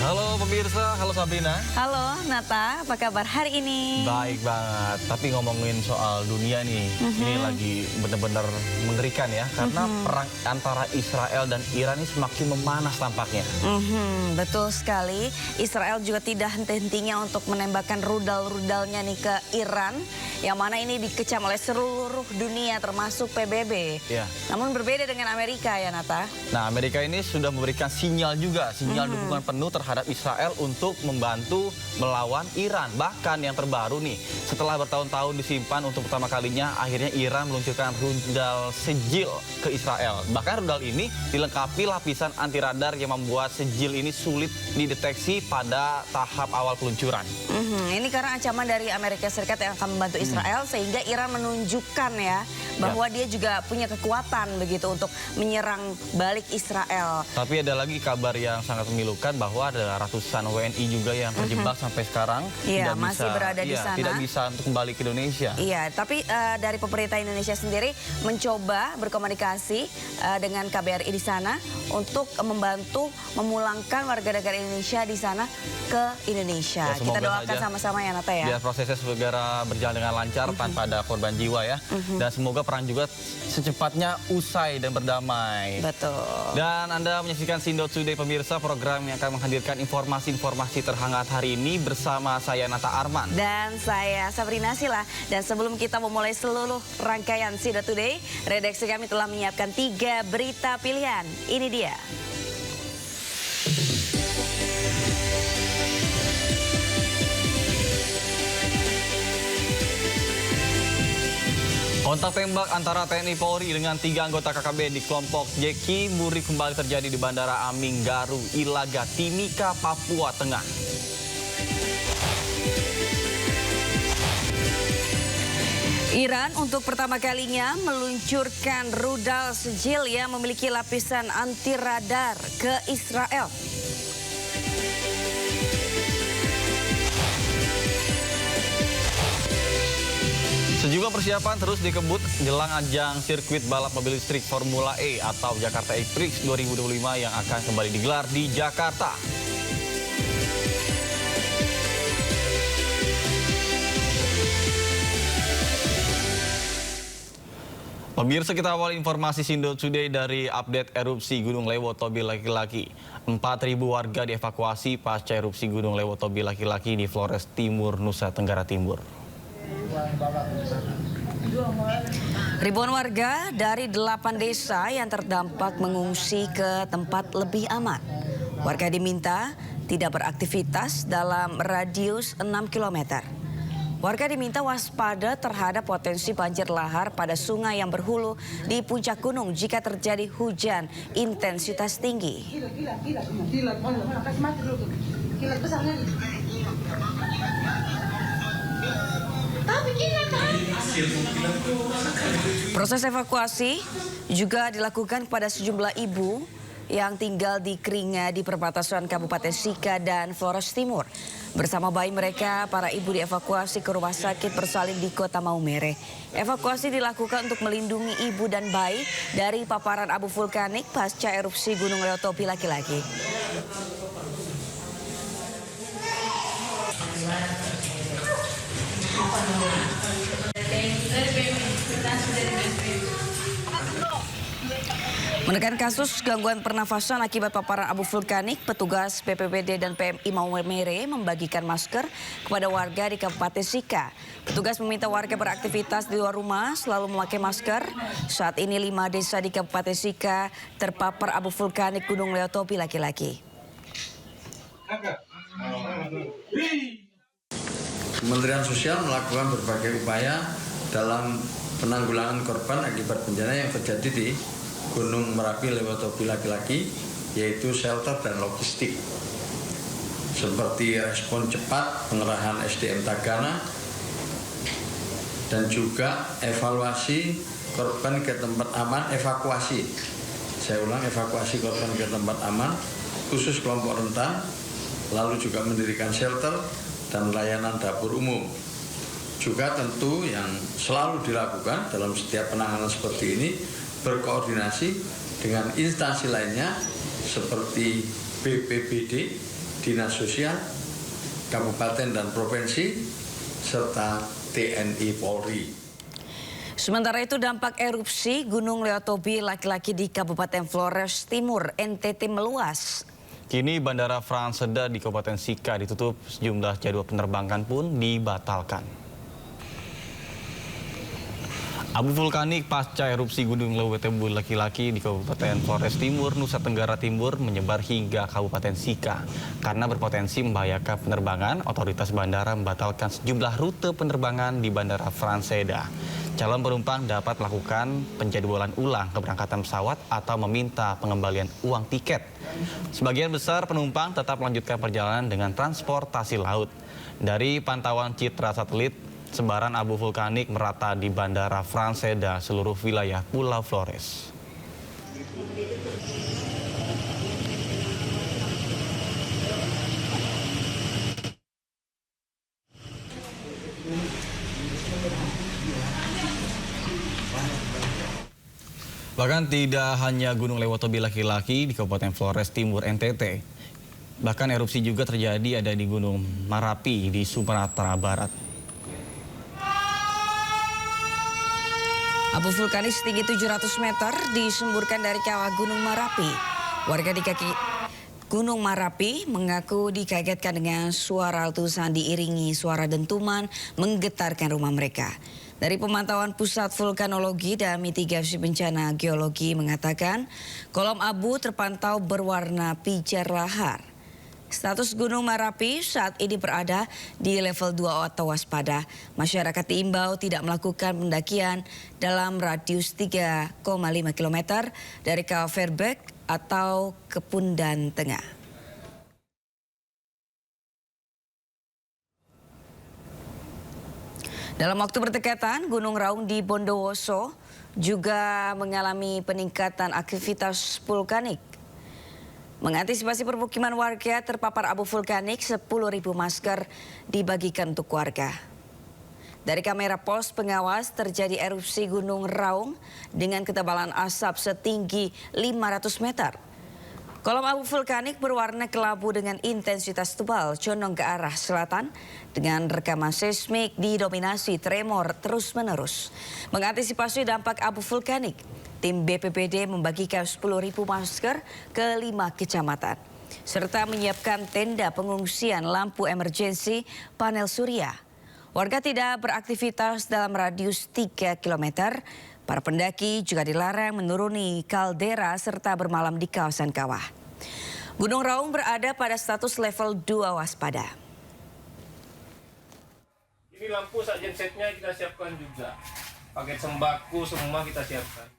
Halo pemirsa, halo Sabrina. Halo Nata, apa kabar hari ini? Baik banget, tapi ngomongin soal dunia nih, ini lagi benar-benar mengerikan ya. Karena perang antara Israel dan Iran ini semakin memanas tampaknya. Betul sekali, Israel juga tidak henti-hentinya untuk menembakkan rudal-rudalnya nih ke Iran. Yang mana ini dikecam oleh seluruh dunia termasuk PBB. Ya. Namun berbeda dengan Amerika ya Nata. Nah, Amerika ini sudah memberikan sinyal juga, sinyal dukungan penuh terhadap Israel untuk membantu melawan Iran. Bahkan yang terbaru nih, setelah bertahun-tahun disimpan untuk pertama kalinya, akhirnya Iran meluncurkan rudal sejil ke Israel. Bahkan rudal ini dilengkapi lapisan anti radar yang membuat sejil ini sulit dideteksi pada tahap awal peluncuran. Ini karena ancaman dari Amerika Serikat yang akan membantu Israel, sehingga Iran menunjukkan ya bahwa dia juga punya kekuatan begitu untuk menyerang balik Israel. Tapi ada lagi kabar yang sangat memilukan bahwa ada ratusan WNI juga yang terjebak sampai sekarang. Iya, masih berada di sana. Tidak bisa untuk kembali ke Indonesia. Iya, tapi dari pemerintah Indonesia sendiri mencoba berkomunikasi dengan KBRI di sana untuk membantu memulangkan warga negara Indonesia di sana ke Indonesia. Ya, Kita doakan saja sama-sama ya Nata ya. biar prosesnya segera berjalan dengan lancar tanpa ada korban jiwa ya. Dan semoga perang juga secepatnya usai dan berdamai. Betul. Dan Anda menyaksikan Sindo Today pemirsa, program yang akan menghadirkan informasi-informasi terhangat hari ini bersama saya Nata Arman. Dan saya Sabrina Sila. Dan sebelum kita memulai seluruh rangkaian Sindo Today, redaksi kami telah menyiapkan 3 berita pilihan. Ini dia. Kontak tembak antara TNI Polri dengan 3 anggota KKB di kelompok Jeki Muri kembali terjadi di Bandara Aming Garu, Ilaga, Timika, Papua Tengah. Iran untuk pertama kalinya meluncurkan rudal sejil yang memiliki lapisan anti radar ke Israel. Sejumlah persiapan terus dikebut jelang ajang sirkuit balap mobil listrik Formula E atau Jakarta E-Prix 2025 yang akan kembali digelar di Jakarta. Pemirsa, kita awal informasi Sindo Today dari update erupsi Gunung Lewotobi laki-laki. 4.000 warga dievakuasi pasca erupsi Gunung Lewotobi laki-laki di Flores Timur, Nusa Tenggara Timur. Ribuan warga dari 8 desa yang terdampak mengungsi ke tempat lebih aman. Warga diminta tidak beraktivitas dalam radius 6 km. Warga diminta waspada terhadap potensi banjir lahar pada sungai yang berhulu di puncak gunung jika terjadi hujan intensitas tinggi. Proses evakuasi juga dilakukan kepada sejumlah ibu yang tinggal di Keringa di perbatasan Kabupaten Sika dan Flores Timur. Bersama bayi mereka, para ibu dievakuasi ke rumah sakit bersalin di Kota Maumere. Evakuasi dilakukan untuk melindungi ibu dan bayi dari paparan abu vulkanik pasca erupsi Gunung Lewotobi laki-laki. Menekan kasus gangguan pernafasan akibat paparan abu vulkanik, petugas BPBD dan PMI Maumere membagikan masker kepada warga di Kabupaten Sika. Petugas meminta warga beraktivitas di luar rumah selalu memakai masker. Saat ini 5 desa di Kabupaten Sika terpapar abu vulkanik Gunung Lewotobi laki-laki. Kementerian Sosial melakukan berbagai upaya dalam penanggulangan korban akibat bencana yang terjadi di Gunung Merapi Lewotobi laki-laki, yaitu shelter dan logistik seperti respon cepat, pengerahan SDM Tagana, dan juga evaluasi korban ke tempat aman, evakuasi korban ke tempat aman khusus kelompok rentan, lalu juga mendirikan shelter dan layanan dapur umum. Juga tentu yang selalu dilakukan dalam setiap penanganan seperti ini, berkoordinasi dengan instansi lainnya seperti BPBD Dinas Sosial, Kabupaten dan Provinsi, serta TNI Polri. Sementara itu dampak erupsi Gunung Leotobi laki-laki di Kabupaten Flores Timur, NTT meluas. Kini Bandara Frans Seda di Kabupaten Sika ditutup, sejumlah jadwal penerbangan pun dibatalkan. Abu vulkanik pasca erupsi Gunung Leotobi laki-laki di Kabupaten Flores Timur, Nusa Tenggara Timur menyebar hingga Kabupaten Sika. Karena berpotensi membahayakan penerbangan, otoritas bandara membatalkan sejumlah rute penerbangan di Bandara Frans Seda. Calon penumpang dapat melakukan penjadwalan ulang keberangkatan pesawat atau meminta pengembalian uang tiket. Sebagian besar penumpang tetap melanjutkan perjalanan dengan transportasi laut. Dari pantauan citra satelit, sebaran abu vulkanik merata di Bandara Frans Seda seluruh wilayah Pulau Flores. Bahkan tidak hanya Gunung Leotobi laki-laki di Kabupaten Flores Timur NTT. Bahkan erupsi juga terjadi ada di Gunung Marapi di Sumatera Barat. Abu vulkanis setinggi 700 meter disemburkan dari kawah Gunung Marapi. Warga di kaki Gunung Marapi mengaku dikagetkan dengan suara letusan diiringi suara dentuman menggetarkan rumah mereka. Dari pemantauan Pusat Vulkanologi dan Mitigasi Bencana Geologi mengatakan kolom abu terpantau berwarna pijar lahar. Status Gunung Marapi saat ini berada di level 2 atau waspada. Masyarakat diimbau tidak melakukan pendakian dalam radius 3,5 km dari Kawah Verbeek atau Kepundan Tengah. Dalam waktu berdekatan, Gunung Raung di Bondowoso juga mengalami peningkatan aktivitas vulkanik. Mengantisipasi permukiman warga terpapar abu vulkanik, 10.000 masker dibagikan untuk warga. Dari kamera pos pengawas terjadi erupsi Gunung Raung dengan ketebalan asap setinggi 500 meter. Kolom abu vulkanik berwarna kelabu dengan intensitas tebal condong ke arah selatan dengan rekaman seismik didominasi tremor terus-menerus. Mengantisipasi dampak abu vulkanik, tim BPBD membagikan 10.000 masker ke 5 kecamatan serta menyiapkan tenda pengungsian, lampu emergensi, panel surya. Warga tidak beraktivitas dalam radius 3 km. Para pendaki juga dilarang menuruni kaldera serta bermalam di kawasan kawah. Gunung Raung berada pada status level 2 waspada. Ini lampu sajen setnya kita siapkan juga. Paket sembako semua kita siapkan.